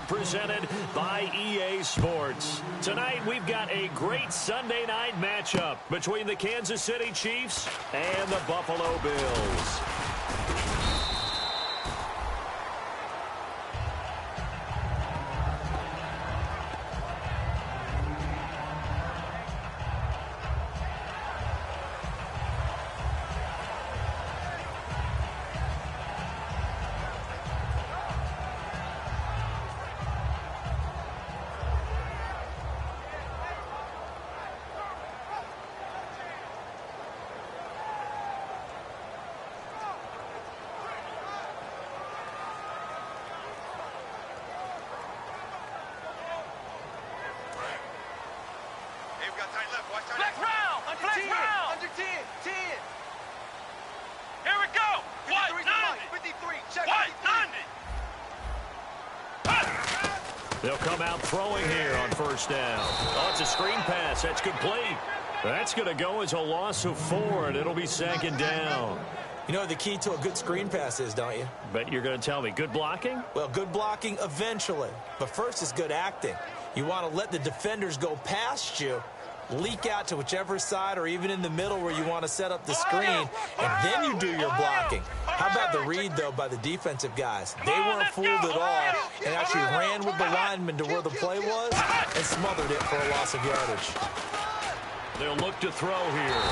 presented by EA Sports. Tonight, we've got a great Sunday night matchup between the Kansas City Chiefs and the Buffalo Bills. They'll come out throwing here on first down. Oh, it's a screen pass. That's complete. That's going to go as a loss of 4, and it'll be second down. You know what the key to a good screen pass is, don't you? Bet you're going to tell me. Good blocking? Well, good blocking eventually. But first is good acting. You want to let the defenders go past you, leak out to whichever side or even in the middle where you want to set up the screen, and then you do your blocking. How about the read, though, by the defensive guys? They weren't fooled at all and actually ran with the lineman to where the play was and smothered it for a loss of yardage. They'll look to throw here.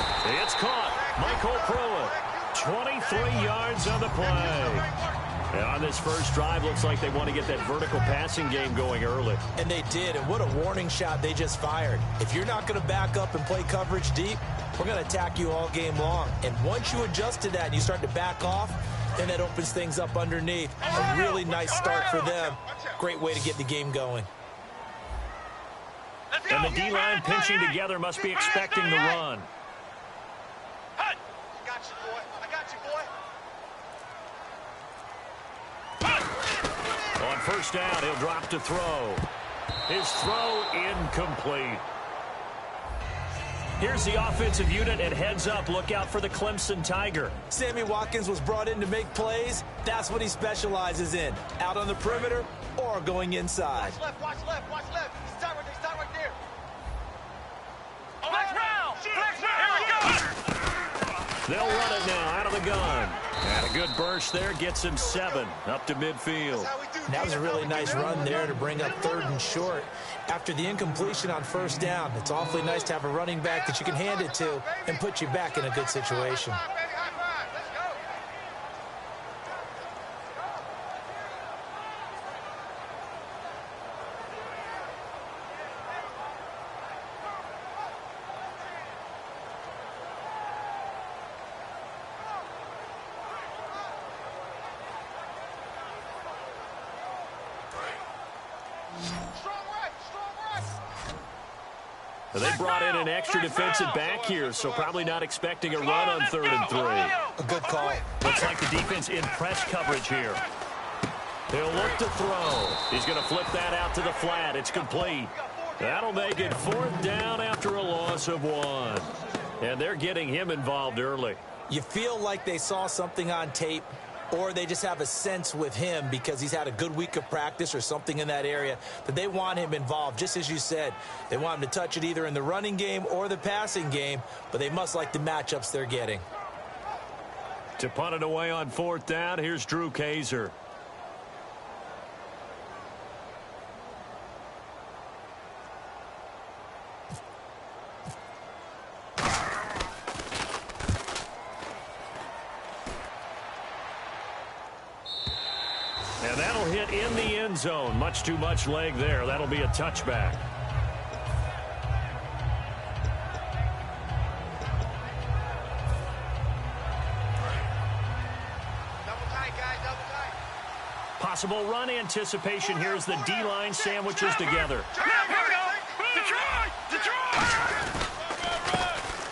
It's caught. Michael Pruitt, 23 yards on the play. And on this first drive, looks like they want to get that vertical passing game going early. And they did, and what a warning shot they just fired. If you're not going to back up and play coverage deep, we're going to attack you all game long. And once you adjust to that and you start to back off, then that opens things up underneath. A really nice start for them. Great way to get the game going. And the D-line pinching together must be expecting the run. On first down, he'll drop to throw. His throw incomplete. Here's the offensive unit, and heads up, look out for the Clemson Tiger. Sammy Watkins was brought in to make plays. That's what he specializes in. Out on the perimeter or going inside. Watch left, watch left, watch left. Start right there. Flex round! Here we go! They'll run it now out of the gun. And a good burst there gets him 7 up to midfield. That was a really nice run there to bring up 3rd and short. After the incompletion on first down, it's awfully nice to have a running back that you can hand it to and put you back in a good situation. They brought in an extra defensive back here, so probably not expecting a run on 3rd and 3. A good call. Looks like the defense in press coverage here. He'll look to throw. He's going to flip that out to the flat. It's complete. That'll make it 4th down after a loss of 1. And they're getting him involved early. You feel like they saw something on tape, or they just have a sense with him because he's had a good week of practice or something in that area that they want him involved. Just as you said, they want him to touch it either in the running game or the passing game, but they must like the matchups they're getting. To punt it away on 4th down, here's Drew Kaiser. And that'll hit in the end zone. Much too much leg there. That'll be a touchback. Double tight, guys, double tight. Possible run anticipation here as the D-line sandwiches together.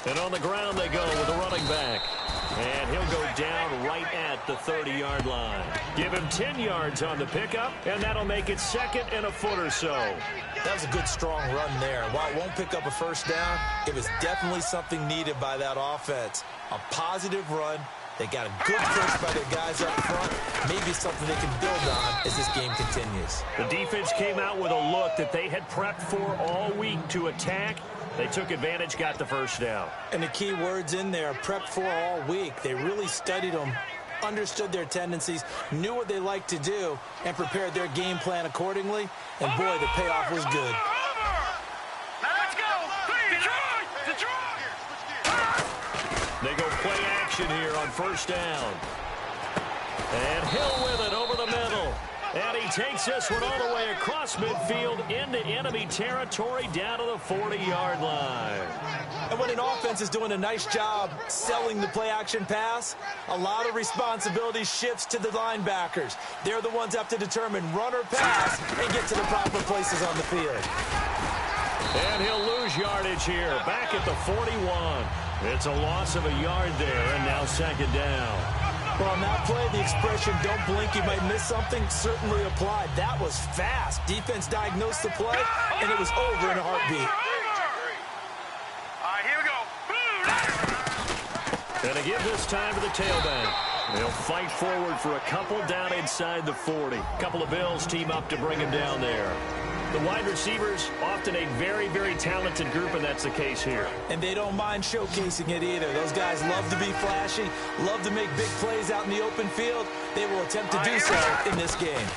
And on the ground they go with the running back. And he'll go down right at the 30-yard line. Give him 10 yards on the pickup, and that'll make it 2nd and a foot or so. That was a good, strong run there. While it won't pick up a first down, it was definitely something needed by that offense. A positive run They got a good push by their guys up front. Maybe something they can build on as this game continues. The defense came out with a look that they had prepped for all week to attack. They took advantage, got the first down. And the key words in there, prepped for all week. They really studied them, understood their tendencies, knew what they liked to do, and prepared their game plan accordingly. And boy, the payoff was good. Now let's go. Detroit! They go play action here on first down. And Hill with it over the middle. And he takes this one all the way across midfield into enemy territory down to the 40-yard line. And when an offense is doing a nice job selling the play-action pass, a lot of responsibility shifts to the linebackers. They're the ones that have to determine run or pass and get to the proper places on the field. And he'll lose yardage here, back at the 41. It's a loss of a yard there, and now second down. Well, on that play, the expression, don't blink, you might miss something, certainly applied. That was fast. Defense diagnosed the play, and it was over in a heartbeat. All right, here we go. And to give this time to the tailback. They'll fight forward for a couple down inside the 40. A couple of Bills team up to bring him down there. The wide receivers, often a very, very talented group, and that's the case here. And they don't mind showcasing it either. Those guys love to be flashy, love to make big plays out in the open field. They will attempt to do so in this game.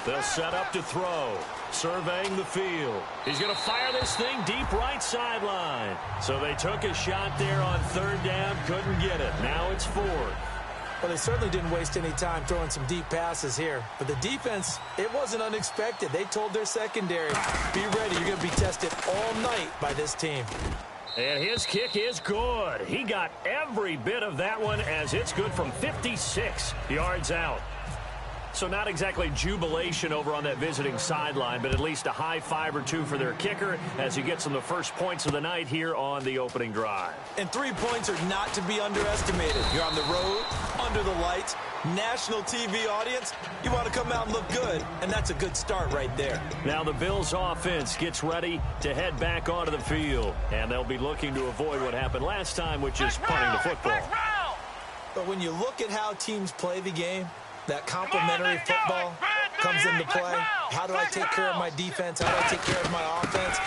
They'll set up to throw, surveying the field. He's going to fire this thing deep right sideline. So they took a shot there on third down, couldn't get it. Now it's fourth. Well, they certainly didn't waste any time throwing some deep passes here. But the defense, it wasn't unexpected. They told their secondary, be ready. You're going to be tested all night by this team. And his kick is good. He got every bit of that one as it's good from 56 yards out. So not exactly jubilation over on that visiting sideline, but at least a high five or two for their kicker as he gets them the first points of the night here on the opening drive. And 3 points are not to be underestimated. You're on the road, under the lights, national TV audience. You want to come out and look good, and that's a good start right there. Now the Bills offense gets ready to head back onto the field, and they'll be looking to avoid what happened last time, which is punting the football. But when you look at how teams play the game, that complementary football comes into play. How do I take care of my defense? How do I take care of my offense?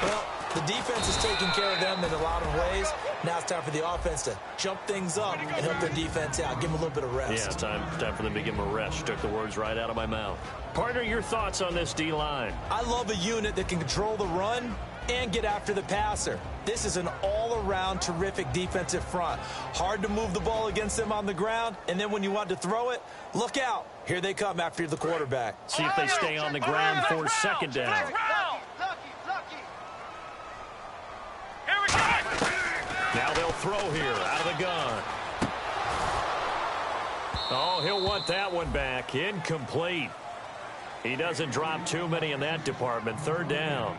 Well, the defense is taking care of them in a lot of ways. Now it's time for the offense to jump things up and help their defense out. Give them a little bit of rest. Yeah, time for them to give them a rest. You took the words right out of my mouth. Partner, your thoughts on this D-line? I love a unit that can control the run and get after the passer. This is an all-around terrific defensive front. Hard to move the ball against them on the ground, and then when you want to throw it, look out. Here they come after the quarterback. See if they stay on the ground for second down. Here we go. Now they'll throw here out of the gun. Oh, he'll want that one back. Incomplete. He doesn't drop too many in that department. Third down.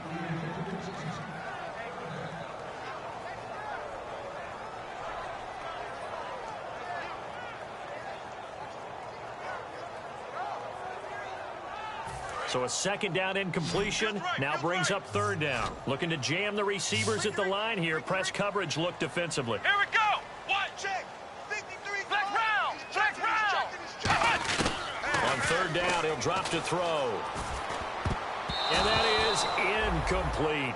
So a second down incompletion now brings up third down. Looking to jam the receivers at the line here. Press coverage look defensively. Here we go. One, check. 53. Flex round. Flex round. On third down, he'll drop to throw. And that is incomplete.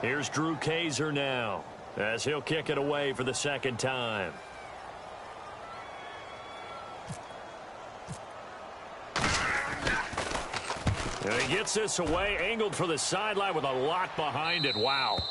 Here's Drew Kaiser now, as he'll kick it away for the second time. And he gets this away, angled for the sideline with a lot behind it. Wow.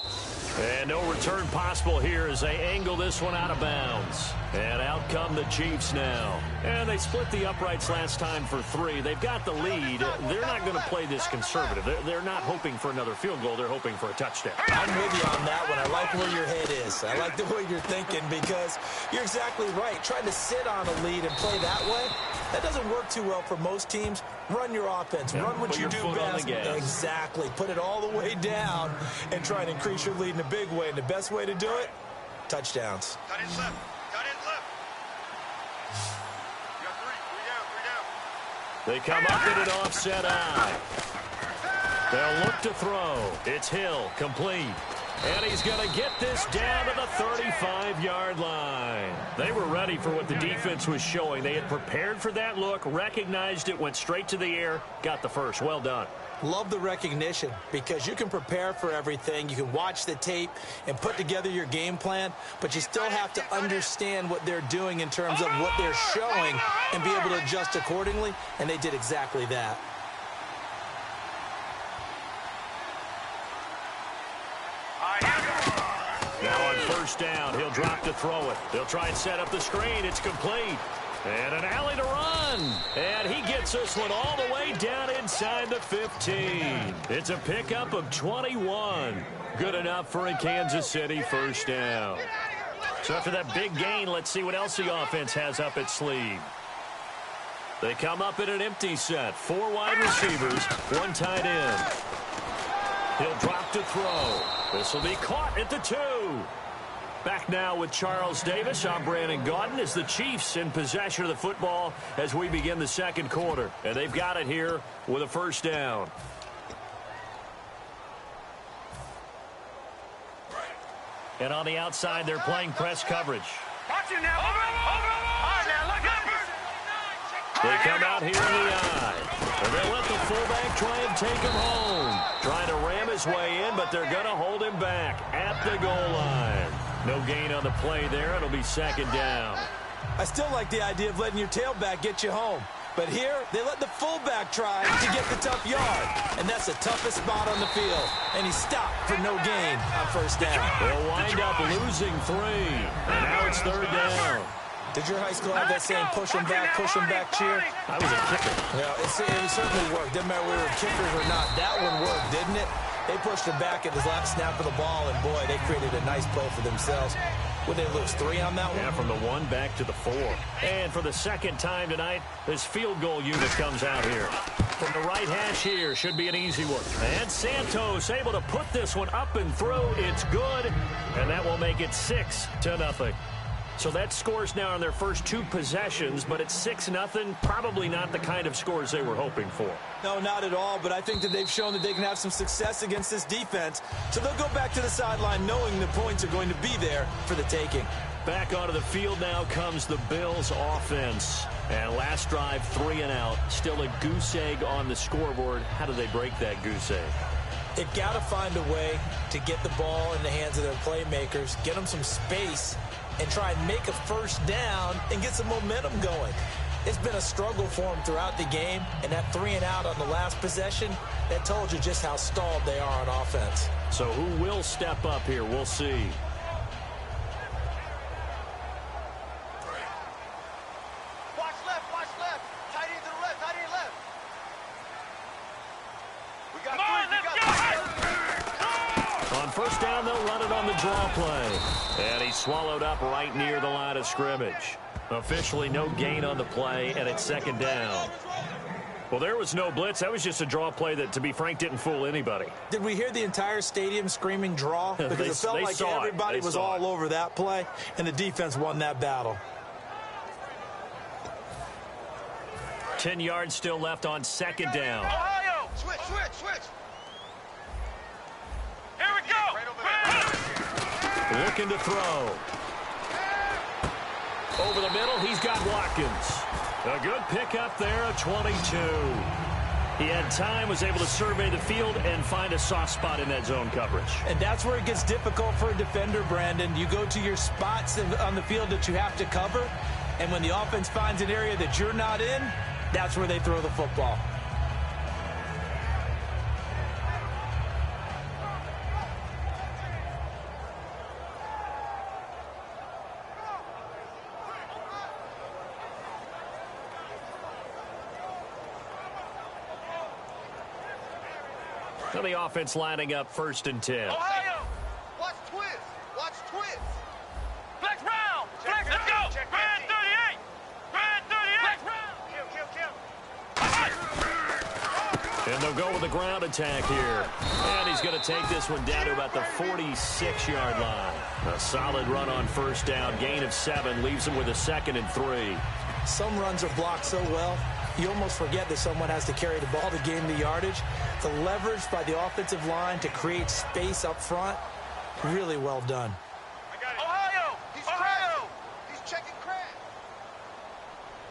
And no return possible here as they angle this one out of bounds. And out come the Chiefs now. And they split the uprights last time for 3. They've got the lead. They're not going to play this conservative. They're not hoping for another field goal. They're hoping for a touchdown. I'm with you on that one. I like where your head is. I like the way you're thinking because you're exactly right. Trying to sit on a lead and play that way, that doesn't work too well for most teams. Run your offense. Run what you do best. Exactly. Put it all the way down and try and increase your lead in a big way. And the best way to do it, touchdowns. Cut in left. Cut in left. You got three. Three down. They come up in an offset eye. They'll look to throw. It's Hill, complete. And he's going to get this down to the 35-yard line. They were ready for what the defense was showing. They had prepared for that look, recognized it, went straight to the air, got the first. Well done. Love the recognition because you can prepare for everything. You can watch the tape and put together your game plan, but you still have to understand what they're doing in terms of what they're showing and be able to adjust accordingly, and they did exactly that. Now on first down, he'll drop to throw it. They'll try and set up the screen. It's complete. And an alley to run. And he gets this one all the way down inside the 15. It's a pickup of 21. Good enough for a Kansas City first down. So after that big gain, let's see what else the offense has up its sleeve. They come up in an empty set. 4 wide receivers, 1 tight end. He'll drop to throw. This will be caught at the 2. Back now with Charles Davis. I'm Brandon Gaudin as the Chiefs in possession of the football as we begin the second quarter. And they've got it here with a first down. And on the outside, they're playing press coverage. Watch it now. Over. All right, now, look up. They come out here in the eye. And they'll let the fullback try and take him home. Trying to ram his way in, but they're going to hold him back at the goal line. No gain on the play there. It'll be second down. I still like the idea of letting your tailback get you home. But here, they let the fullback try to get the tough yard. And that's the toughest spot on the field. And he stopped for no gain on first down. They'll wind up losing 3. And now it's third down. Did your high school have that saying, push him back cheer? I was a kicker. Yeah, it certainly worked. Didn't matter whether we were kickers or not. That one worked, didn't it? They pushed him back at his last snap of the ball, and, boy, they created a nice play for themselves. Would they lose 3 on that one? Yeah, from the 1 back to the 4. And for the second time tonight, this field goal unit comes out here. From the right hash here, should be an easy one. And Santos able to put this one up and through. It's good, and that will make it 6-0. So that scores now on their first 2 possessions, but it's 6-0. Probably not the kind of scores they were hoping for. No, not at all, but I think that they've shown that they can have some success against this defense. So they'll go back to the sideline knowing the points are going to be there for the taking. Back onto the field now comes the Bills offense. And last drive, 3 and out. Still a goose egg on the scoreboard. How do they break that goose egg? They've got to find a way to get the ball in the hands of their playmakers, get them some space, and try and make a first down and get some momentum going. It's been a struggle for them throughout the game, and that 3 and out on the last possession, that told you just how stalled they are on offense. So who will step up here? We'll see. Watch left. Tight end to the left, tight end left. We got 3. On first down, they'll run it on the draw play. And he's swallowed up right near the line of scrimmage. Officially no gain on the play, and it's second down. Well, there was no blitz. That was just a draw play that, to be frank, didn't fool anybody. Did we hear the entire stadium screaming draw? Because it felt like everybody was all over that play, and the defense won that battle. 10 yards still left on second down. Ohio! Switch. Here we go! Looking to throw. Over the middle, he's got Watkins. A good pickup there, a 22. He had time, was able to survey the field and find a soft spot in that zone coverage. And that's where it gets difficult for a defender, Brandon. You go to your spots on the field that you have to cover, and when the offense finds an area that you're not in, that's where they throw the football. So the offense lining up 1st and 10. Ohio! Watch twist! Flex round! Let's go! Brand 38! Flex round! Kill! And they'll go with the ground attack here. And he's going to take this one down to about the 46-yard line. A solid run on first down. Gain of 7 leaves him with a 2nd and 3. Some runs are blocked so well, you almost forget that someone has to carry the ball to gain the yardage. The leverage by the offensive line to create space up front, really well done. Ohio! Ohio! He's checking crack.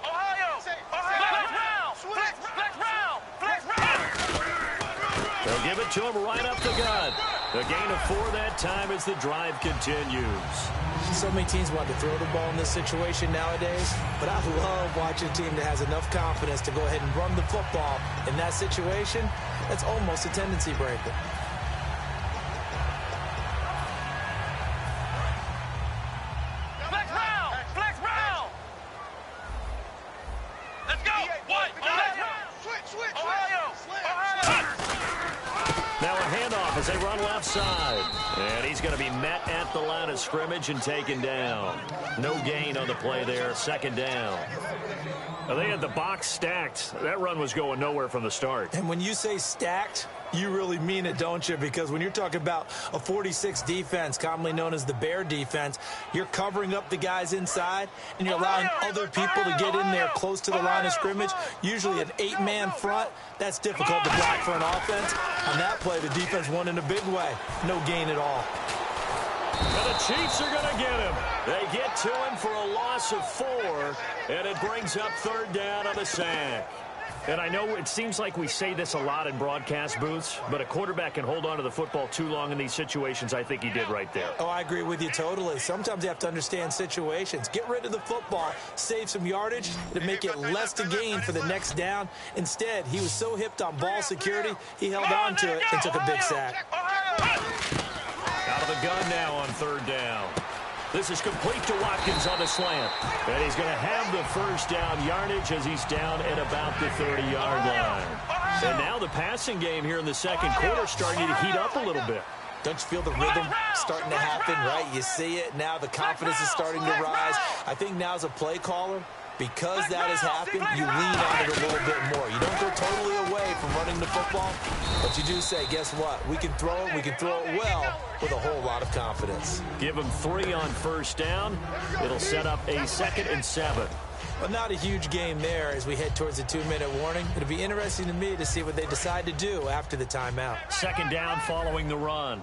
Ohio! Flex round! Flex round! They'll give it to him right up the gut. A gain of 4 that time as the drive continues. So many teams want to throw the ball in this situation nowadays, but I love watching a team that has enough confidence to go ahead and run the football. In that situation, that's almost a tendency breaker. Flex round! Flex round! Let's go! What? Switch! Ohio! Now a handoff as they run left side. And he's going to be met at the line of scrimmage and taken down. No gain on the play there. Second down. Well, they had the box stacked. That run was going nowhere from the start. And when you say stacked, you really mean it, don't you? Because when you're talking about a 46 defense, commonly known as the Bear defense, you're covering up the guys inside, and you're allowing other people to get in there close to the line of scrimmage, usually an 8-man front. That's difficult to block for an offense. On that play, the defense won in a big way. No gain at all. And the Chiefs are going to get him. They get to him for a loss of 4, and it brings up third down on the sack. And I know it seems like we say this a lot in broadcast booths, but a quarterback can hold on to the football too long in these situations. I think he did right there. Oh, I agree with you totally. Sometimes you have to understand situations. Get rid of the football, save some yardage to make it less to gain for the next down. Instead, he was so hipped on ball security, he held on to it and took a big sack. Out of the gun now on third down. This is complete to Watkins on the slant. And he's going to have the first down yardage as he's down at about the 30-yard line. And now the passing game here in the second quarter starting to heat up a little bit. Don't you feel the rhythm starting to happen, right? You see it. Now the confidence is starting to rise. I think now as a play caller, because that has happened, you lean on it a little bit more. You don't go totally away from running the football, but you do say, guess what? We can throw it. We can throw it well with a whole lot of confidence. Give him 3 on first down. It'll set up a 2nd and 7. But not a huge game there as we head towards the 2-minute warning. It'll be interesting to me to see what they decide to do after the timeout. Second down following the run.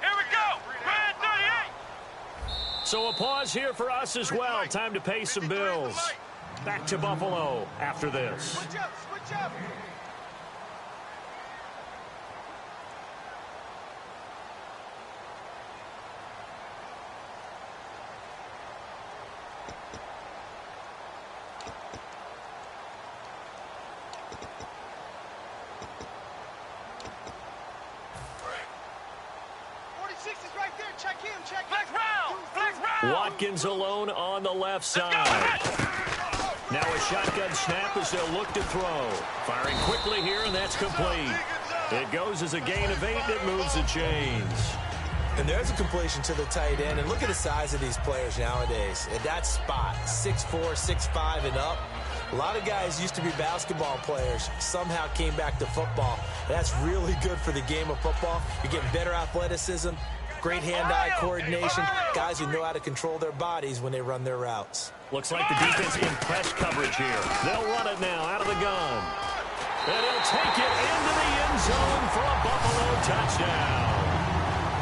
Here we go! Red 38! So a pause here for us as well. Time to pay some bills. Back to Buffalo after this. Switch up! Watkins alone on the left side. Now a shotgun snap as they'll look to throw. Firing quickly here, and that's complete. It goes as a gain of 8, and it moves the chains. And there's a completion to the tight end. And look at the size of these players nowadays. At that spot, 6'4", 6'5", and up. A lot of guys used to be basketball players, somehow came back to football. That's really good for the game of football. You're getting better athleticism, great hand-eye coordination, guys who know how to control their bodies when they run their routes. Looks like the defense in press coverage here. They'll run it now out of the gun. And he'll take it into the end zone for a Buffalo touchdown.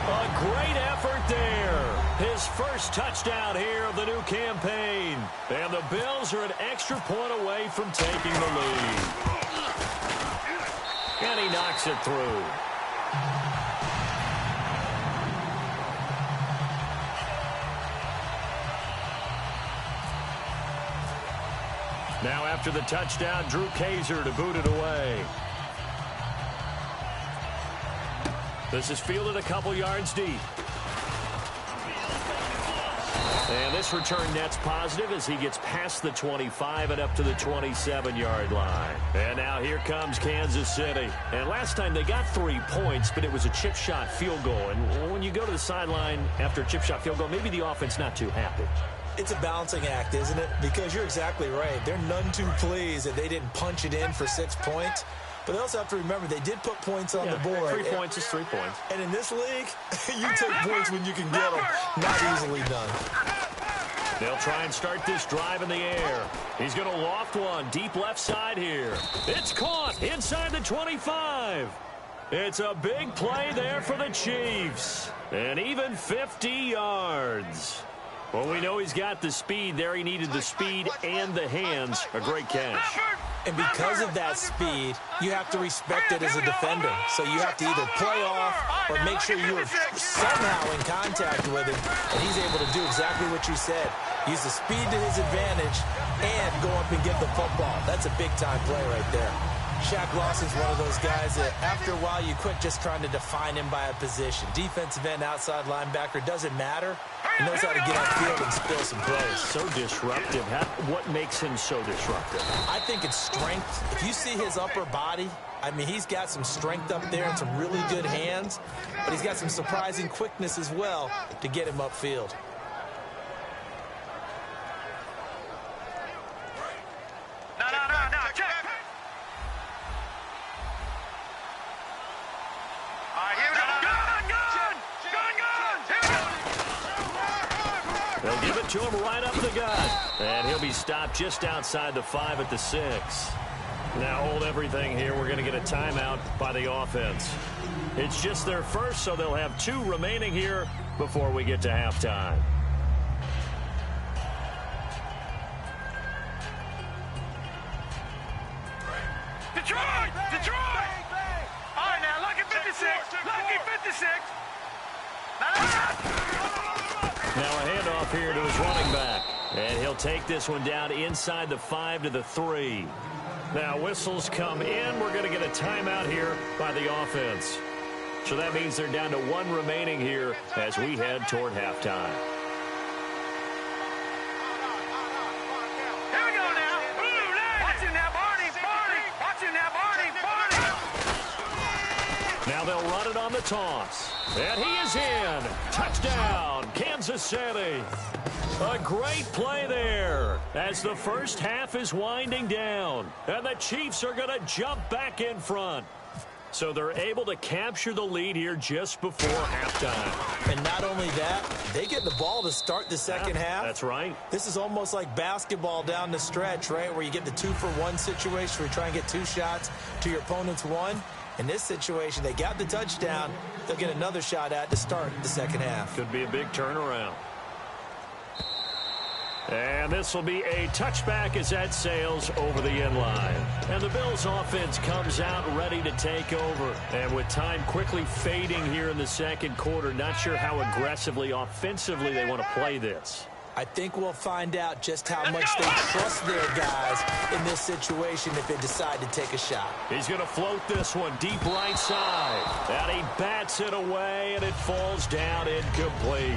A great effort there. His first touchdown here of the new campaign. And the Bills are an extra point away from taking the lead. And he knocks it through. Now after the touchdown, Drew Kaiser to boot it away. This is fielded a couple yards deep. And this return net's positive as he gets past the 25 and up to the 27-yard line. And now here comes Kansas City. And last time they got 3 points, but it was a chip shot field goal. And when you go to the sideline after a chip shot field goal, maybe the offense not too happy. It's a balancing act, isn't it? Because you're exactly right. They're none too pleased that they didn't punch it in for 6 points. But they also have to remember they did put points on the board. 3 points is 3 points. And in this league, you take points when you can get them. Not easily done. They'll try and start this drive in the air. He's going to loft one deep left side here. It's caught inside the 25. It's a big play there for the Chiefs. And even 50 yards. Well, we know he's got the speed there. He needed the speed and the hands. A great catch. And because of that speed, you have to respect it as a defender. So you have to either play off or make sure you are somehow in contact with him. And he's able to do exactly what you said. Use the speed to his advantage and go up and get the football. That's a big-time play right there. Shaq Lawson's one of those guys that after a while you quit just trying to define him by a position. Defensive end, outside linebacker, doesn't matter. He knows how to get upfield and spill some plays. So disruptive. What makes him so disruptive? I think it's strength. If you see his upper body, I mean, he's got some strength up there and some really good hands, but he's got some surprising quickness as well to get him upfield. No, check. All right, here we go. Gun. Here we go. They'll give it to him right up the gut. And he'll be stopped just outside the 5 at the 6. Now hold everything here. We're going to get a timeout by the offense. It's just their first, so they'll have 2 remaining here before we get to halftime. Detroit! All right, now, lucky 56. Now a handoff here to his running back. And he'll take this one down inside the 5 to the 3. Now whistles come in. We're going to get a timeout here by the offense. So that means they're down to 1 remaining here as we head toward halftime. Here we go now. Watch him now, Barney. Watch him now, Barney. Now they'll run it on the toss. And he is in. Touchdown, Kansas City. A great play there as the first half is winding down. And the Chiefs are going to jump back in front. So they're able to capture the lead here just before halftime. And not only that, they get the ball to start the second half. That's right. This is almost like basketball down the stretch, right, where you get the 2-for-1 situation where you try and get 2 shots to your opponent's 1. In this situation, they got the touchdown. They'll get another shot at to start the second half. Could be a big turnaround. And this will be a touchback as that sails over the end line. And the Bills offense comes out ready to take over. And with time quickly fading here in the second quarter, not sure how aggressively, offensively they want to play this. I think we'll find out just how much they trust their guys in this situation if they decide to take a shot. He's going to float this one deep right side. And he bats it away, and it falls down incomplete.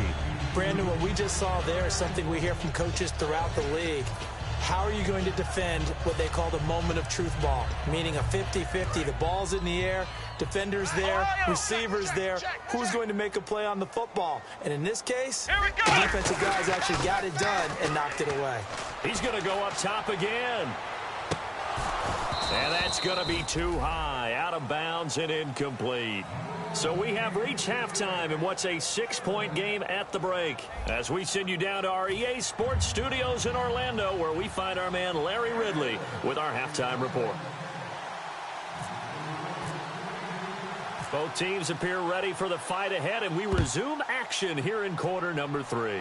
Brandon, what we just saw there is something we hear from coaches throughout the league. How are you going to defend what they call the moment of truth ball, meaning a 50-50? The ball's in the air, defenders there, receivers there. Who's going to make a play on the football? And in this case, the defensive guys actually got it done and knocked it away. He's going to go up top again. And that's going to be too high, out of bounds and incomplete. So we have reached halftime in what's a 6-point game at the break. As we send you down to our EA Sports Studios in Orlando, where we find our man Larry Ridley with our halftime report. Both teams appear ready for the fight ahead, and we resume action here in quarter number 3.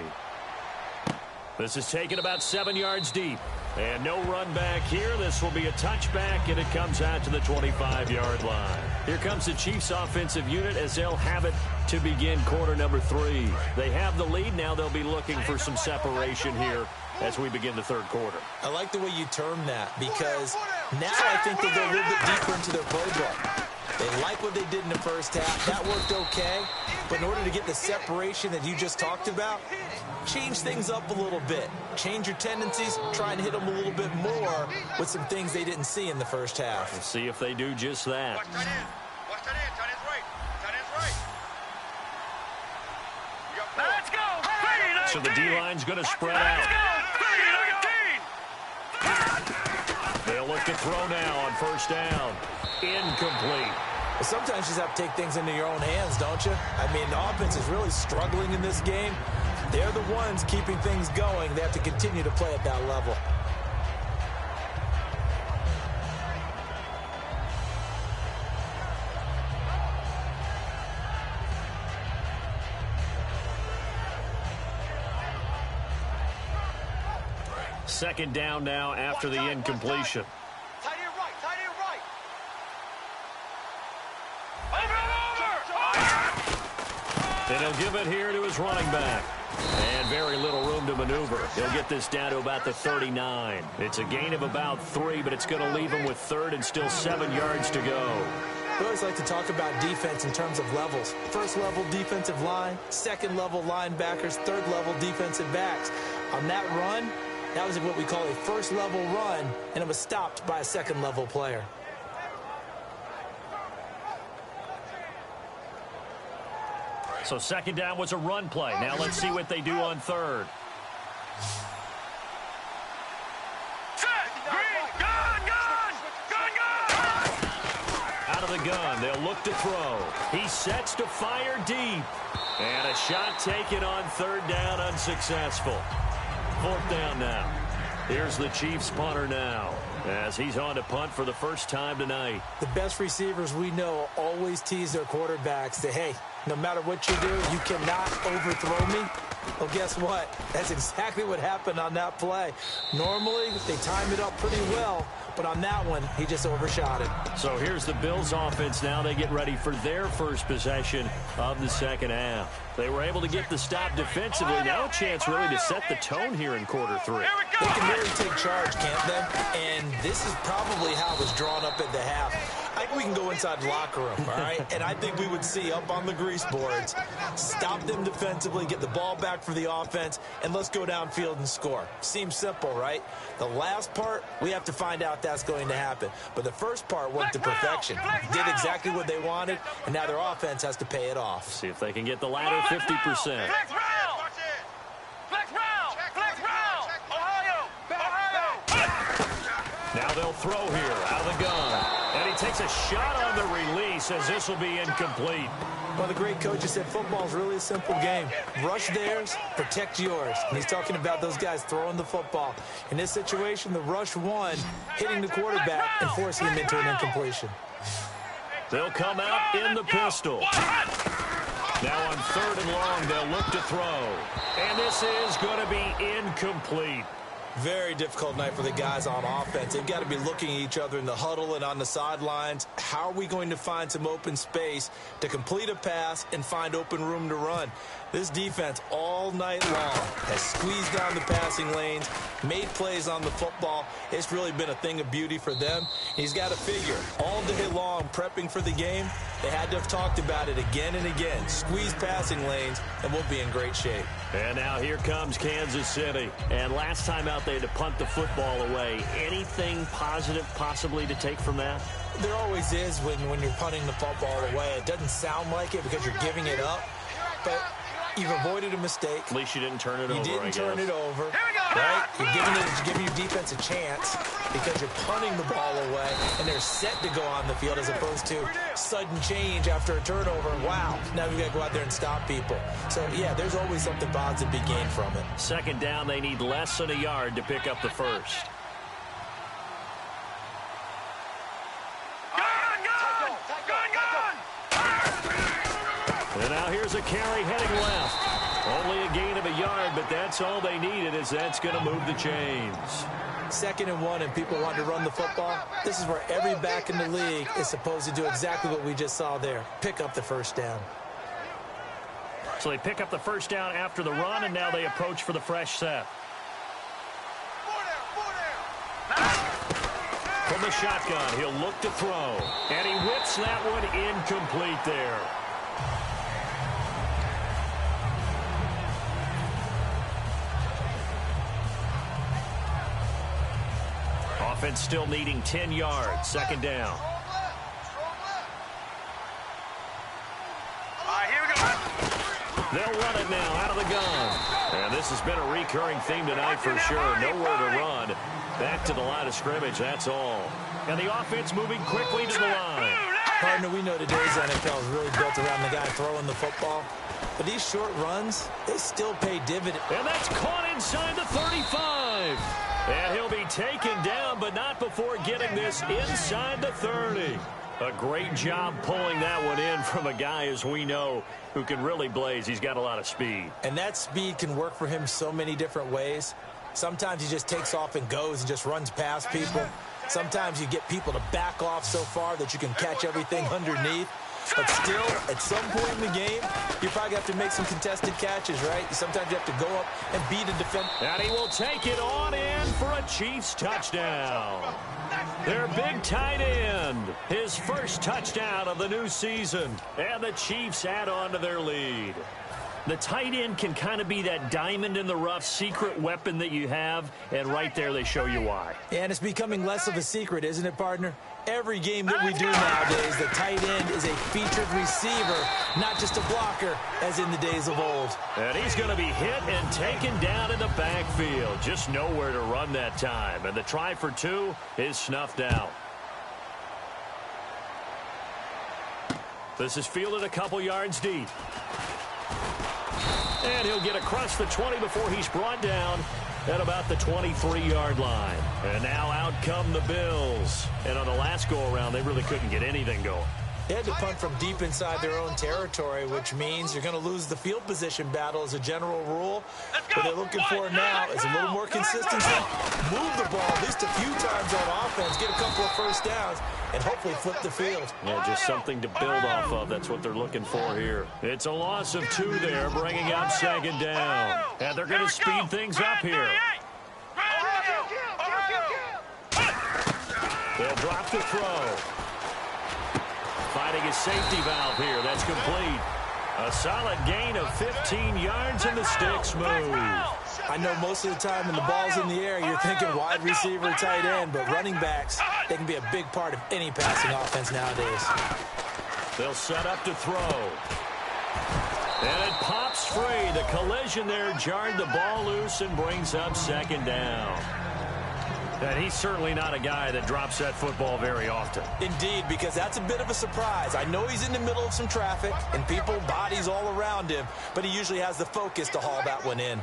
This is taken about 7 yards deep. And no run back here. This will be a touchback, and it comes out to the 25-yard line. Here comes the Chiefs offensive unit as they'll have it to begin quarter number 3. They have the lead. Now they'll be looking for some separation here as we begin the third quarter. I like the way you term that because now I think they'll go a little bit deeper into their playbook. They like what they did in the first half. That worked okay. But in order to get the separation that you just talked about, change things up a little bit. Change your tendencies. Try and hit them a little bit more with some things they didn't see in the first half. We'll see if they do just that. Watch that in. Watch that in. Tight end's right. Tight end's right. Let's go. So the D-line's going to spread out. They'll look to throw now on first down. Incomplete. But sometimes you just have to take things into your own hands, don't you? I mean, the offense is really struggling in this game. They're the ones keeping things going. They have to continue to play at that level. Second down now after the incompletion. Tight end right, tight end right. Over! And he'll give it here to his running back. And very little room to maneuver. He'll get this down to about the 39. It's a gain of about 3, but it's going to leave him with third and still 7 yards to go. We always like to talk about defense in terms of levels. First level defensive line, second level linebackers, third level defensive backs. On that run, that was what we call a first level run, and it was stopped by a second level player. So second down was a run play. Now let's see what they do on third. Out of the gun, they'll look to throw. He sets to fire deep. And a shot taken on third down, unsuccessful. Fourth down now. Here's the Chiefs punter now as he's on to punt for the first time tonight. The best receivers we know always tease their quarterbacks that, hey, no matter what you do, you cannot overthrow me. Well, guess what? That's exactly what happened on that play. Normally, they time it up pretty well, but on that one, he just overshot it. So here's the Bills offense now. They get ready for their first possession of the second half. They were able to get the stop defensively. Now a chance really to set the tone here in quarter 3. They can really take charge, can't they? And this is probably how it was drawn up at the half. I think we can go inside the locker room, all right? And I think we would see up on the grease boards, stop them defensively, get the ball back for the offense, and let's go downfield and score. Seems simple, right? The last part, we have to find out that's going to happen. But the first part went to perfection. Did exactly what they wanted, and now their offense has to pay it off. See if they can get the latter 50%. Flex round! Flex round! Flex round! Ohio! Now they'll throw here out of the gun. And he takes a shot on the release as this will be incomplete. Well, the great coach has said football is really a simple game. Rush theirs, protect yours. And he's talking about those guys throwing the football. In this situation, the rush won, hitting the quarterback and forcing him into an incompletion. They'll come out in the pistol. Now on third and long, they'll look to throw. And this is going to be incomplete. Very difficult night for the guys on offense. They've got to be looking at each other in the huddle and on the sidelines. How are we going to find some open space to complete a pass and find open room to run? This defense all night long has squeezed down the passing lanes, made plays on the football. It's really been a thing of beauty for them. He's got to figure all day long prepping for the game. They had to have talked about it again and again. Squeeze passing lanes, and we'll be in great shape. And now here comes Kansas City. And last time out, they had to punt the football away. Anything positive possibly to take from that? There always is when you're punting the football away. It doesn't sound like it because you're giving it up, but you've avoided a mistake. At least you didn't turn it over, You didn't turn it over, Here we go. right? You're giving your defense a chance because you're punting the ball away, and they're set to go on the field as opposed to sudden change after a turnover. Wow, now we've got to go out there and stop people. So, yeah, there's always something positive to be gained from it. Second down, they need less than a yard to pick up the first. And now here's a carry heading left. Only a gain of a yard, but that's all they needed, as that's going to move the chains. 2nd and 1, and people want to run the football. This is where every back in the league is supposed to do exactly what we just saw there. Pick up the first down. So they pick up the first down after the run, and now they approach for the fresh set. From the shotgun, he'll look to throw. And he whips that one incomplete there. Offense still needing 10 yards. Second down. Here we go. They'll run it now out of the gun. And this has been a recurring theme tonight for sure. Nowhere to run. Back to the line of scrimmage, that's all. And the offense moving quickly to the line. Partner, we know today's NFL is really built around the guy throwing the football. But these short runs, they still pay dividends. And that's caught inside the 35. And he'll be taken down, but not before getting this inside the 30. A great job pulling that one in from a guy, as we know, who can really blaze. He's got a lot of speed. And that speed can work for him so many different ways. Sometimes he just takes off and goes and just runs past people. Sometimes you get people to back off so far that you can catch everything underneath. But still, at some point in the game, you probably have to make some contested catches, right? Sometimes you have to go up and beat a defender. And he will take it on in for a Chiefs touchdown. Their big tight end, his first touchdown of the new season. And the Chiefs add on to their lead. The tight end can kind of be that diamond in the rough secret weapon that you have, and right there they show you why. And it's becoming less of a secret, isn't it, partner? Every game that we do nowadays, the tight end is a featured receiver, not just a blocker, as in the days of old. And he's going to be hit and taken down in the backfield. Just nowhere to run that time. And the try for two is snuffed out. This is fielded a couple yards deep. And he'll get across the 20 before he's brought down at about the 23-yard line. And now out come the Bills. And on the last go-around, they really couldn't get anything going. They had to punt from deep inside their own territory, which means you're going to lose the field position battle as a general rule. What they're looking for now is a little more consistency. Move the ball at least a few times on offense, get a couple of first downs, and hopefully flip the field. Yeah, just something to build off of. That's what they're looking for here. It's a loss of 2 there, bringing up second down. And they're going to speed things up here. They'll drop the throw. Finding his safety valve here. That's complete. A solid gain of 15 yards, and the sticks move. I know most of the time when the ball's in the air, you're thinking wide receiver, tight end, but running backs, they can be a big part of any passing offense nowadays. They'll set up to throw. And it pops free. The collision there jarred the ball loose and brings up second down. And he's certainly not a guy that drops that football very often. Indeed, because that's a bit of a surprise. I know he's in the middle of some traffic and people, bodies all around him, but he usually has the focus to haul that one in.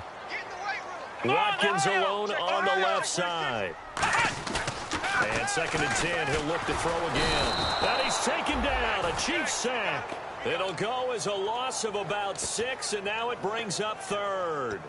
Watkins alone on the left side. And second and 10, he'll look to throw again. And he's taken down, a Chiefs sack. It'll go as a loss of about 6, and now it brings up third.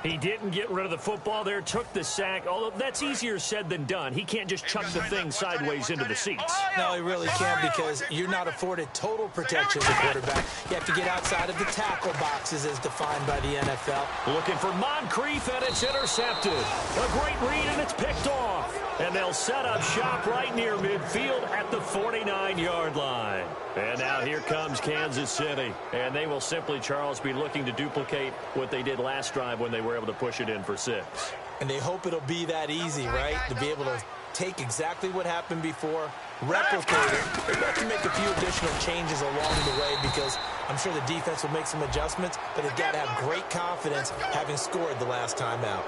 He didn't get rid of the football there, took the sack, although that's easier said than done. He can't just chuck the thing sideways into the seats. No, he really can't, because you're not afforded total protection as a quarterback. You have to get outside of the tackle boxes as defined by the NFL. Looking for Moncrief, and it's intercepted. A great read, and it's picked off. And they'll set up shop right near midfield at the 49-yard line. And now here comes Kansas City. And they will simply, Charles, be looking to duplicate what they did last drive when they were able to push it in for 6. And they hope it'll be that easy, right? To be able to take exactly what happened before, replicate it. They've got to make a few additional changes along the way, because I'm sure the defense will make some adjustments, but they've got to have great confidence having scored the last time out.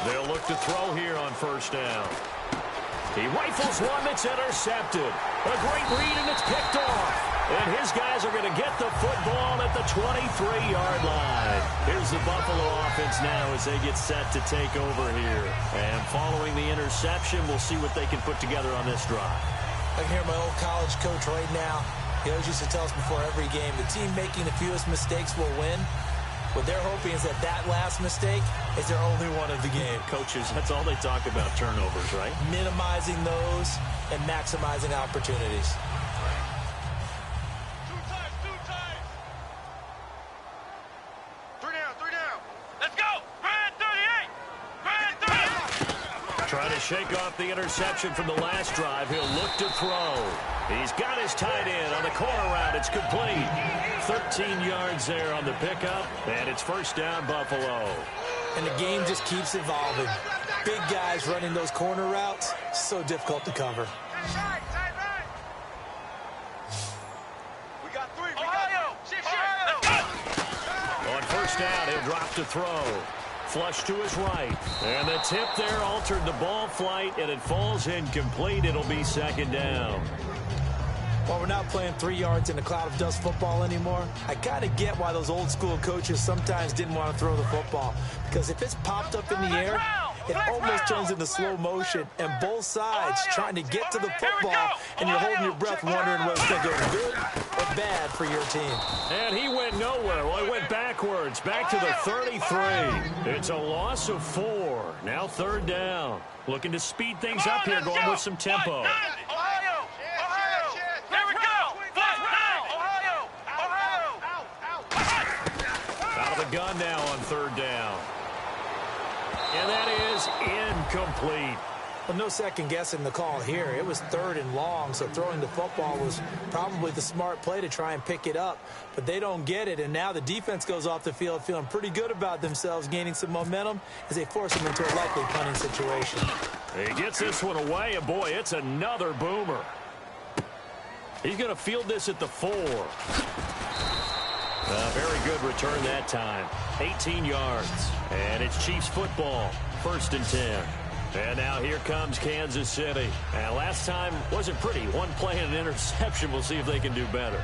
They'll look to throw here on first down. He rifles one that's intercepted. A great read, and it's picked off. And his guys are going to get the football at the 23-yard line. Here's the Buffalo offense now as they get set to take over here. And following the interception, we'll see what they can put together on this drive. I can hear my old college coach right now. He always used to tell us before every game, the team making the fewest mistakes will win. What they're hoping is that that last mistake is their only one of the game. Coaches, that's all they talk about, turnovers, right? Minimizing those and maximizing opportunities. Two times. 3 down. Let's go. Grand 38. Trying to shake off the interception from the last drive. He'll look to throw. He's got his tight end on the corner route. It's complete. 13 yards there on the pickup, and it's first down, Buffalo. And the game just keeps evolving. Big guys running those corner routes, so difficult to cover. We got 3. On first down, he'll drop to throw. Flush to his right. And the tip there altered the ball flight, and it falls incomplete. It'll be second down. While we're not playing 3 yards in a cloud of dust football anymore, I kind of get why those old school coaches sometimes didn't want to throw the football. Because if it's popped up in the air, it almost turns into slow motion, and both sides trying to get to the football, and you're holding your breath wondering whether it's going to go good or bad for your team. And he went nowhere. Well, he went backwards, back to the 33. It's a loss of 4. Now third down. Looking to speed things up here, going with some tempo. Gun now on third down. And that is incomplete. Well, no second guessing the call here. It was 3rd and long, so throwing the football was probably the smart play to try and pick it up. But they don't get it, and now the defense goes off the field feeling pretty good about themselves, gaining some momentum as they force them into a likely punting situation. He gets this one away, and boy, it's another boomer. He's going to field this at the 4. Very good return that time. 18 yards. And it's Chiefs football. 1st and 10. And now here comes Kansas City. And last time wasn't pretty. One play and an interception. We'll see if they can do better.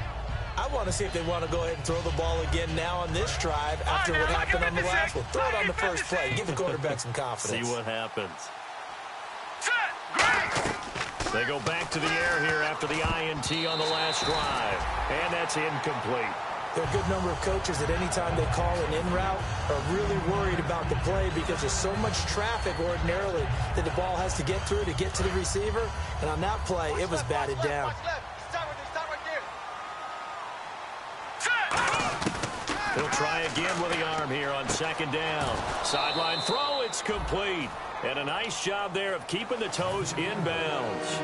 I want to see if they want to go ahead and throw the ball again now on this drive after what happened on the last one. Throw it on the first play. Give the quarterback some confidence. See what happens. They go back to the air here after the INT on the last drive. And that's incomplete. There are a good number of coaches that any time they call an in route are really worried about the play because there's so much traffic ordinarily that the ball has to get through to get to the receiver. And on that play, it was batted down. He'll try again with the arm here on 2nd down. Sideline throw, it's complete. And a nice job there of keeping the toes inbounds.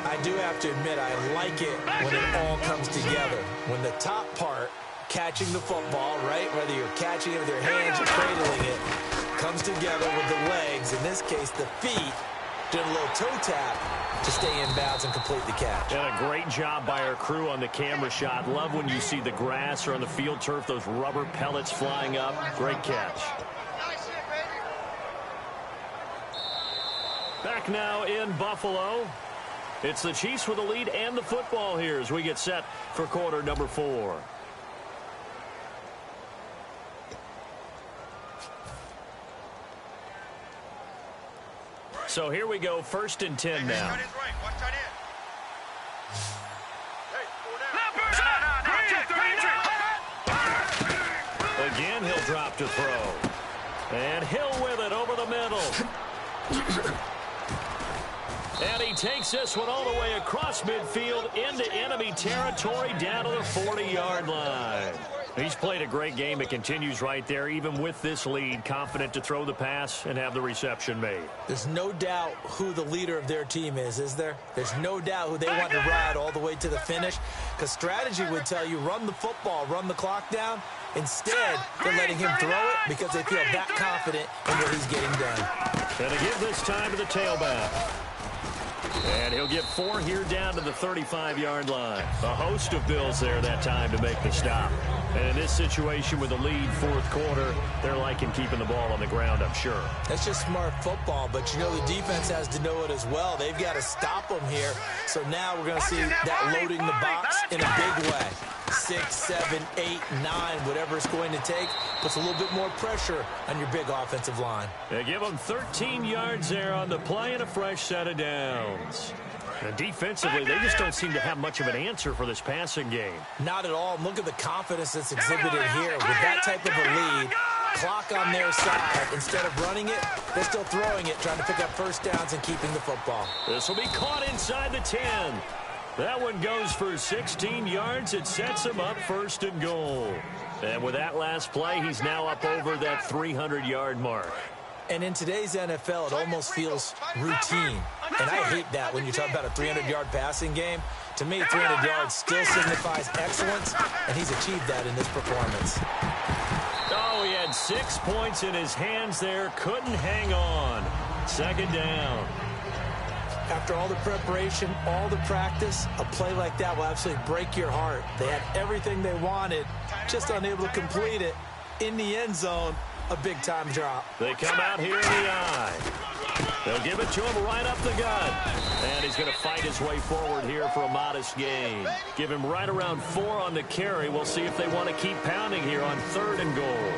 I do have to admit, I like it when it all comes together. When the top part, catching the football, right, whether you're catching it with your hands or cradling it, comes together with the legs, in this case the feet, doing a little toe tap to stay in bounds and complete the catch. And a great job by our crew on the camera shot. Love when you see the grass or on the field turf, those rubber pellets flying up. Great catch. Back now in Buffalo. It's the Chiefs with the lead and the football here as we get set for quarter number 4. So here we go, 1st and 10 now. Again, he'll drop to throw. And Hill with it over the middle. And he takes this one all the way across midfield into enemy territory down to the 40-yard line. He's played a great game. It continues right there, even with this lead, confident to throw the pass and have the reception made. There's no doubt who the leader of their team is there? There's no doubt who they want to ride all the way to the finish, because strategy would tell you run the football, run the clock down. Instead, they're letting him throw it because they feel that confident in what he's getting done. And to give this time to the tailback. And he'll get 4 here down to the 35-yard line. A host of Bills there that time to make the stop. And in this situation with the lead 4th quarter, they're liking keeping the ball on the ground, I'm sure. That's just smart football, but you know the defense has to know it as well. They've got to stop them here. So now we're going to see that loading the box in a big way. 6, 7, 8, 9, whatever it's going to take, puts a little bit more pressure on your big offensive line. They give them 13 yards there on the play and a fresh set of downs. And defensively, they just don't seem to have much of an answer for this passing game. Not at all. Look at the confidence that's exhibited here. With that type of a lead, clock on their side, instead of running it, they're still throwing it, trying to pick up first downs and keeping the football. This will be caught inside the 10. That one goes for 16 yards. It sets him up 1st and goal. And with that last play, he's now up over that 300-yard mark. And in today's NFL, it almost feels routine. And I hate that when you talk about a 300-yard passing game. To me, 300 yards still signifies excellence, and he's achieved that in this performance. Oh, he had 6 points in his hands there. Couldn't hang on. 2nd down. After all the preparation, all the practice, a play like that will absolutely break your heart. They had everything they wanted, just unable to complete it in the end zone. a big-time drop. They come out here in the eye. They'll give it to him right up the gut. And he's going to fight his way forward here for a modest gain. Give him right around 4 on the carry. We'll see if they want to keep pounding here on 3rd and goal.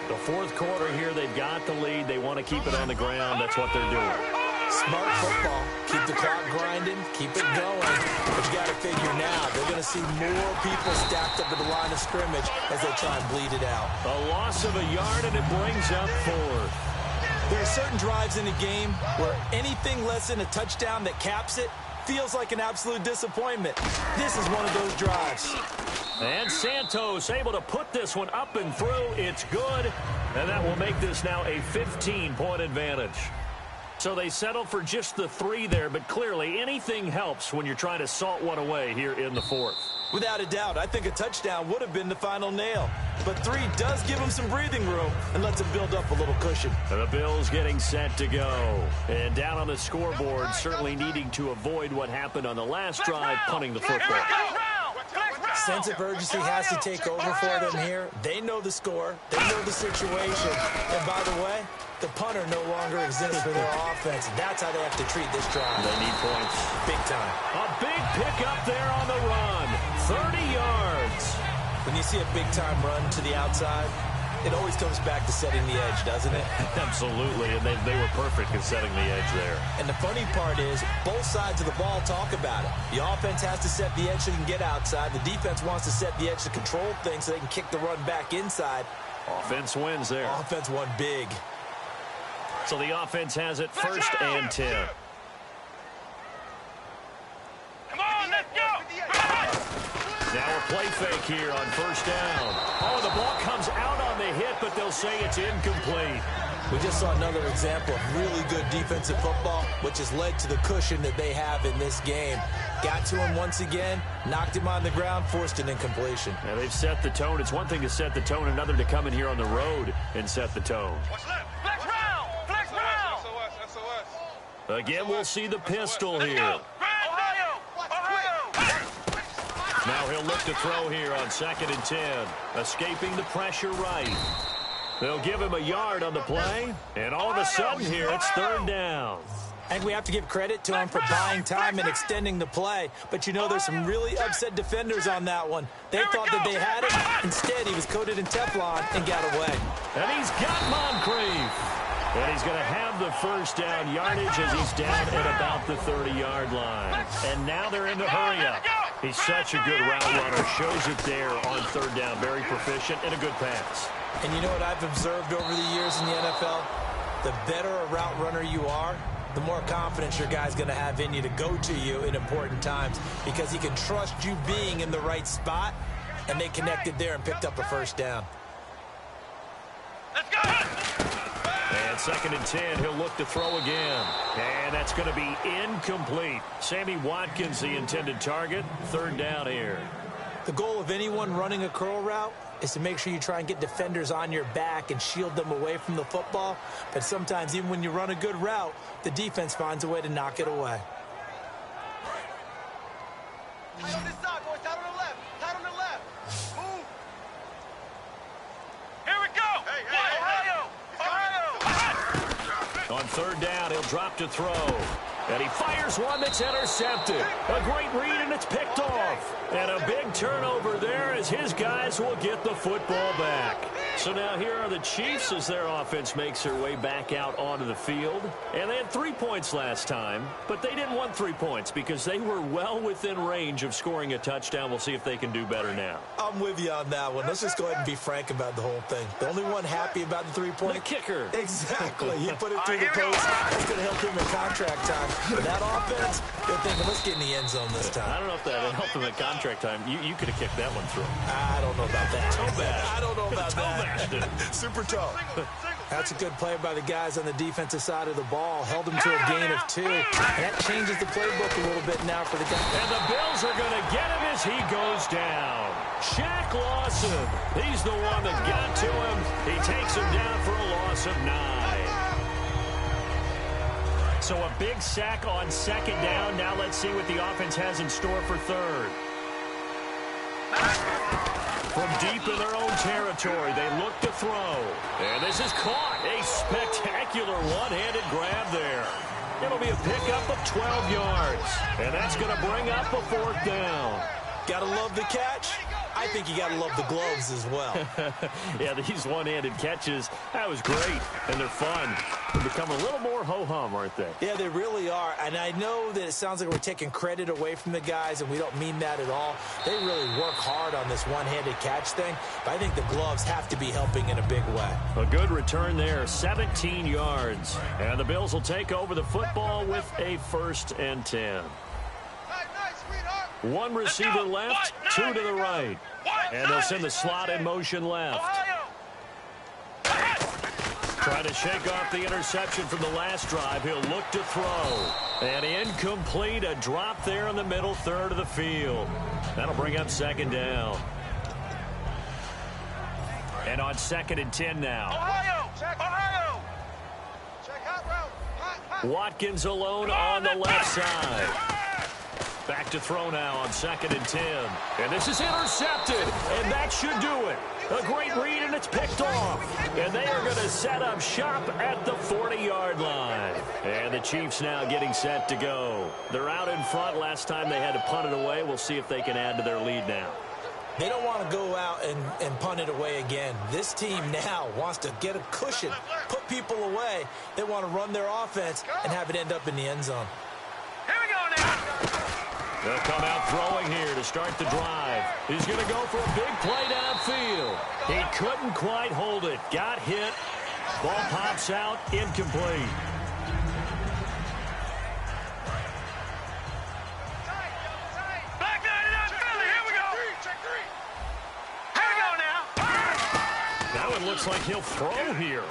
The 4th quarter here, they've got the lead. They want to keep it on the ground. That's what they're doing. Smart football. Keep the clock grinding. Keep it going. But you got to figure now, they're going to see more people stacked up at the line of scrimmage as they try and bleed it out. A loss of a yard, and it brings up 4th. There are certain drives in a game where anything less than a touchdown that caps it feels like an absolute disappointment. This is one of those drives. And Santos able to put this one up and through. It's good. And that will make this now a 15-point advantage. So they settle for just the 3 there, but clearly anything helps when you're trying to salt one away here in the 4th. Without a doubt, I think a touchdown would have been the final nail. But 3 does give them some breathing room and lets them build up a little cushion. And the Bills getting set to go. And down on the scoreboard, certainly needing to avoid what happened on the last drive, punting the football. Sense of urgency has to take over for them here. They know the score. They know the situation. And by the way, the punter no longer exists for their offense. That's how they have to treat this drive. They need points. Big time. A big pickup there on the run. 30 yards. When you see a big-time run to the outside, it always comes back to setting the edge, doesn't it? Absolutely, and they were perfect in setting the edge there. And the funny part is, both sides of the ball talk about it. The offense has to set the edge so they can get outside. The defense wants to set the edge to control things so they can kick the run back inside. Offense wins there. Offense won big. So the offense has it 1st and 10. Come on, let's go! Now a play fake here on 1st down. Oh, the ball comes out on the hit, but they'll say it's incomplete. We just saw another example of really good defensive football, which has led to the cushion that they have in this game. Got to him once again, knocked him on the ground, forced an incompletion. Now they've set the tone. It's one thing to set the tone, another to come in here on the road and set the tone. What's left? Flex round! Flex round! SOS. Again, we'll see the pistol here. Ohio! Ohio! Now he'll look to throw here on 2nd and 10. Escaping the pressure right. They'll give him a yard on the play. And all of a sudden here, it's 3rd down. And we have to give credit to him for buying time and extending the play. But you know, there's some really upset defenders on that one. They thought that they had him. Instead, he was coated in Teflon and got away. And he's got Moncrief. And he's going to have the 1st down yardage as he's down at about the 30-yard line. And now they're in the hurry-up. He's such a good route runner. Shows it there on 3rd down. Very proficient and a good pass. And you know what I've observed over the years in the NFL? The better a route runner you are, the more confidence your guy's going to have in you to go to you in important times because he can trust you being in the right spot, and they connected there and picked up a 1st down. Let's go! And 2nd and 10, he'll look to throw again. And that's going to be incomplete. Sammy Watkins, the intended target. 3rd down here. The goal of anyone running a curl route is to make sure you try and get defenders on your back and shield them away from the football. But sometimes, even when you run a good route, the defense finds a way to knock it away. Tight on this side, boys. Tight on the left. Tight on the left. Move. Here we go. Ohio. Ohio. On 3rd down, he'll drop to throw. And he fires one that's intercepted. A great read, and it's picked off. And a big turnover there as his guys will get the football back. So now here are the Chiefs as their offense makes their way back out onto the field. And they had 3 points last time, but they didn't want 3 points because they were well within range of scoring a touchdown. We'll see if they can do better now. I'm with you on that one. Let's just go ahead and be frank about the whole thing. The only one happy about the 3-point? The kicker. Exactly. He put it through the post. That's going to help him in contract time. But that offense, they're thinking, let's get in the end zone this time. I don't know if that helped him at contract time. You could have kicked that one through. I don't know about that. Toe bash. I don't know about that. Super toe. Single. That's a good play by the guys on the defensive side of the ball. Held them to a gain of 2. And that changes the playbook a little bit now for the guy. And the Bills are going to get him as he goes down. Shaq Lawson. He's the one that got to him. He takes him down for a loss of 9. So a big sack on 2nd down. Now let's see what the offense has in store for 3rd. From deep in their own territory, they look to throw. And this is caught. A spectacular one-handed grab there. It'll be a pickup of 12 yards. And that's going to bring up a 4th down. Gotta love the catch. I think you gotta love the gloves as well. Yeah, these one-handed catches, that was great. And they're fun. They become a little more ho-hum, aren't they? Yeah, they really are. And I know that it sounds like we're taking credit away from the guys, and we don't mean that at all. They really work hard on this one-handed catch thing, but I think the gloves have to be helping in a big way. A good return there, 17 yards. And the Bills will take over the football with a 1st and 10. One receiver left, 2 to the right. And they'll send the slot in motion left. Trying to shake off the interception from the last drive. He'll look to throw. And incomplete, a drop there in the middle third of the field. That'll bring up 2nd down. And on 2nd and 10 now. Ohio! Check hot route. Watkins alone on the left side. Back to throw now on 2nd and 10. And this is intercepted, and that should do it. A great read, and it's picked off. And they are going to set up shop at the 40-yard line. And the Chiefs now getting set to go. They're out in front. Last time they had to punt it away. We'll see if they can add to their lead now. They don't want to go out and punt it away again. This team now wants to get a cushion, put people away. They want to run their offense and have it end up in the end zone. Here we go now. They'll come out throwing here to start the drive. He's going to go for a big play downfield. He couldn't quite hold it. Got hit. Ball pops out. Incomplete. Back nine and out, Philly. Here we go. Check 3. Here we go now. That one looks like he'll throw here.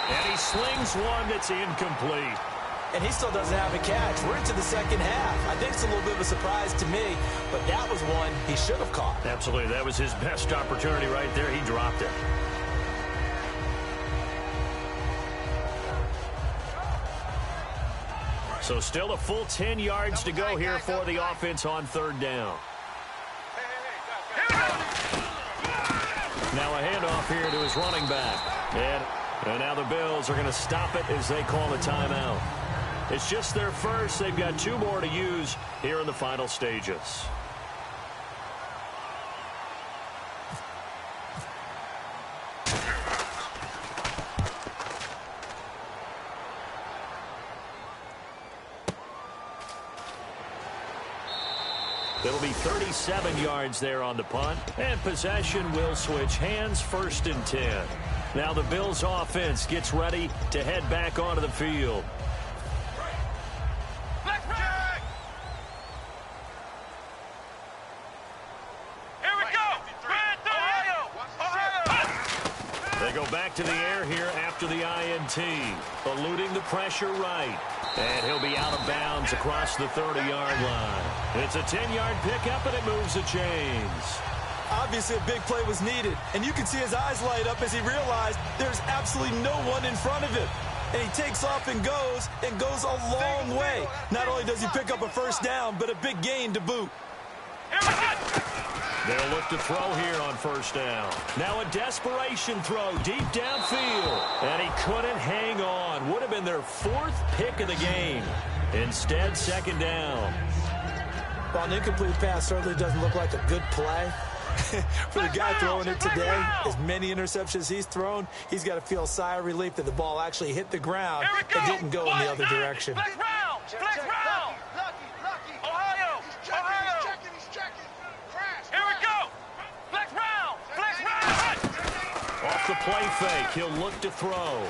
And he slings one that's incomplete. And he still doesn't have a catch. We're into the 2nd half. I think it's a little bit of a surprise to me, but that was one he should have caught. Absolutely. That was his best opportunity right there. He dropped it. So still a full 10 yards to go here for the offense on 3rd down. Now a handoff here to his running back. And now the Bills are going to stop it as they call a timeout. It's just their first. They've got 2 more to use here in the final stages. It'll be 37 yards there on the punt, and possession will switch hands, 1st and 10. Now the Bills offense gets ready to head back onto the field. They go back to the air here after the INT, eluding the pressure right. And he'll be out of bounds across the 30-yard line. It's a 10-yard pickup, and it moves the chains. Obviously, a big play was needed, and you can see his eyes light up as he realized there's absolutely no one in front of him. And he takes off and goes a long way. Not only does he pick up a 1st down, but a big gain to boot. They'll look to throw here on 1st down. Now a desperation throw deep downfield. And he couldn't hang on. Would have been their 4th pick of the game. Instead, 2nd down. Well, an incomplete pass certainly doesn't look like a good play. For the guy throwing it today, as many interceptions he's thrown, he's got to feel a sigh of relief that the ball actually hit the ground and didn't go in the other direction. Flex round! Flex round! Lucky! Ohio! He's checking. Crash! Here we go! Flex round! Off the play fake, he'll look to throw.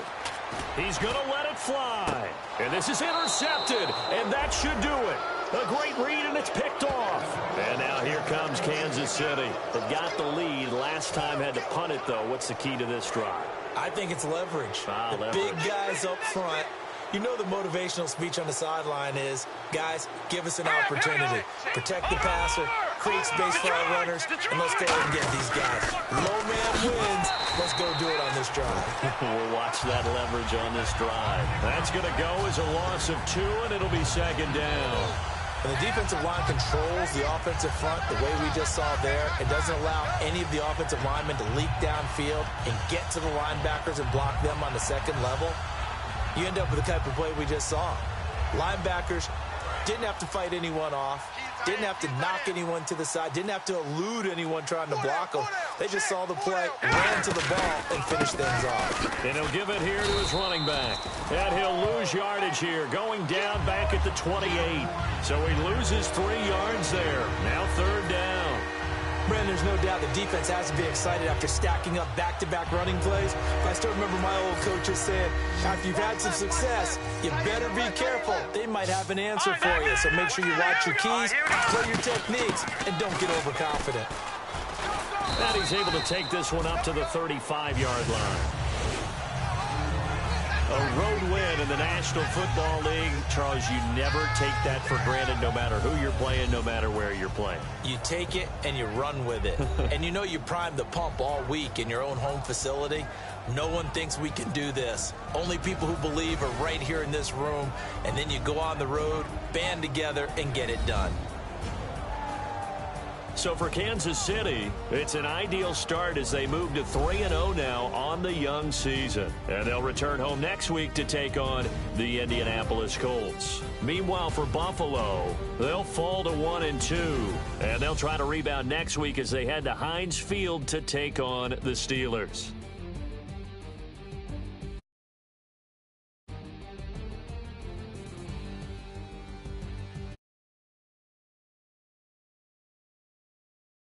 He's going to let it fly. And this is intercepted, and that should do it. A great read, and it's picked off. And now here comes Kansas City. They've got the lead. Last time had to punt it, though. What's the key to this drive? I think it's leverage. The big guys up front. You know the motivational speech on the sideline is, guys, give us an opportunity. Protect the passer, create space for our runners, and let's go ahead and get these guys. Low man wins. Let's go do it on this drive. We'll watch that leverage on this drive. That's going to go as a loss of 2, and it'll be 2nd down. When the defensive line controls the offensive front the way we just saw there, it doesn't allow any of the offensive linemen to leak downfield and get to the linebackers and block them on the second level. You end up with the type of play we just saw. Linebackers didn't have to fight anyone off, didn't have to knock anyone to the side, didn't have to elude anyone trying to block them. They just saw the play, ran to the ball, and finished things off. And he'll give it here to his running back. And he'll lose yardage here, going down back at the 28. So he loses 3 yards there. Now third down. Brandon, there's no doubt the defense has to be excited after stacking up back-to-back running plays. But I still remember my old coaches saying, after you've had some success, you better be careful. They might have an answer for you. So make sure you watch your keys, play your techniques, and don't get overconfident. And he's able to take this one up to the 35-yard line. A road win in the National Football League. Charles, you never take that for granted no matter who you're playing, no matter where you're playing. You take it and you run with it. And you know you primed the pump all week in your own home facility. No one thinks we can do this. Only people who believe are right here in this room. And then you go on the road, band together, and get it done. So for Kansas City, it's an ideal start as they move to 3-0 now on the young season. And they'll return home next week to take on the Indianapolis Colts. Meanwhile, for Buffalo, they'll fall to 1-2. And they'll try to rebound next week as they head to Heinz Field to take on the Steelers.